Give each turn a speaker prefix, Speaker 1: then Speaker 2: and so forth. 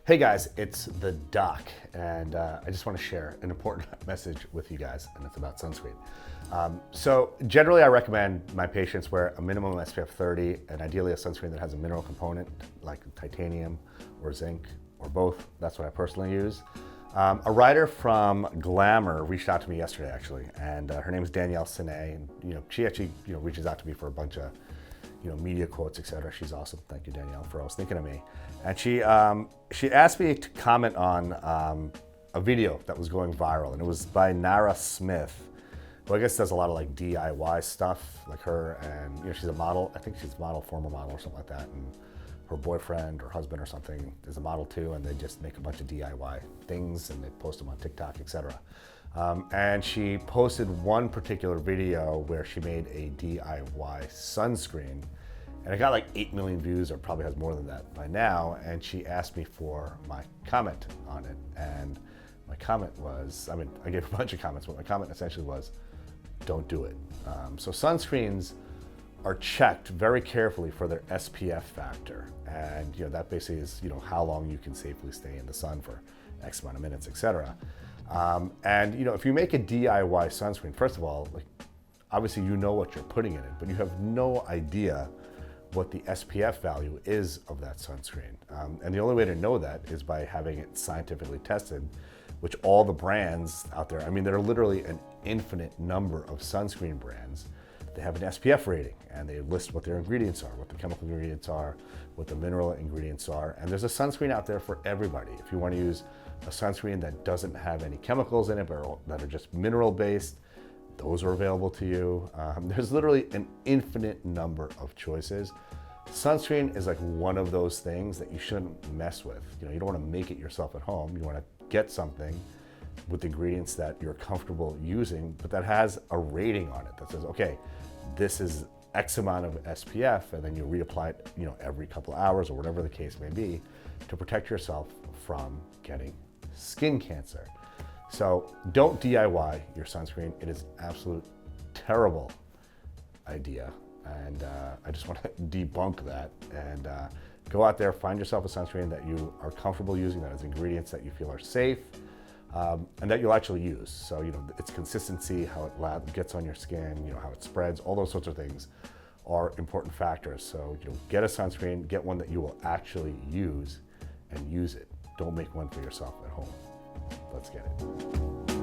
Speaker 1: Hey guys, it's the doc, and I just want to share an important message with you guys, and it's about sunscreen. So generally I recommend my patients wear a minimum SPF 30 and ideally a sunscreen that has a mineral component like titanium or zinc or both. That's what I personally use. A writer from Glamour reached out to me yesterday actually, and her name is Danielle Sine, and she actually reaches out to me for a bunch of media quotes, etc. She's awesome. Thank you, Danielle, for always thinking of me. And she asked me to comment on a video that was going viral, and it was by Nara Smith, who I guess does a lot of like DIY stuff, like her, and she's a model. I think she's a model, former model, or something like that. And her boyfriend or husband or something is a model too, and they just make a bunch of DIY things and they post them on TikTok, etc. And she posted one particular video where she made a DIY sunscreen, and it got like 8 million views, or probably has more than that by now. And she asked me for my comment on it. And my comment was, I gave a bunch of comments, but my comment essentially was, don't do it. So sunscreens are checked very carefully for their SPF factor. And that basically is how long you can safely stay in the sun for X amount of minutes, etc. And if you make a DIY sunscreen, first of all, obviously what you're putting in it, but you have no idea what the SPF value is of that sunscreen. And the only way to know that is by having it scientifically tested, which all the brands out there, there are literally an infinite number of sunscreen brands. They have an SPF rating and they list what their ingredients are, what the chemical ingredients are, what the mineral ingredients are. And there's a sunscreen out there for everybody. If you want to use a sunscreen that doesn't have any chemicals in it, but that are just mineral based, those are available to you. There's literally an infinite number of choices. Sunscreen is like one of those things that you shouldn't mess with. You don't want to make it yourself at home. You want to get something with ingredients that you're comfortable using, but that has a rating on it that says, okay, this is X amount of SPF, and then you reapply it, every couple of hours or whatever the case may be to protect yourself from getting skin cancer. So don't DIY your sunscreen. It is absolute terrible idea. And I just want to debunk that and go out there, find yourself a sunscreen that you are comfortable using, that has ingredients that you feel are safe, and that you'll actually use. So, its consistency, how it gets on your skin, how it spreads, all those sorts of things are important factors. So, get a sunscreen, get one that you will actually use and use it. Don't make one for yourself at home. Let's get it.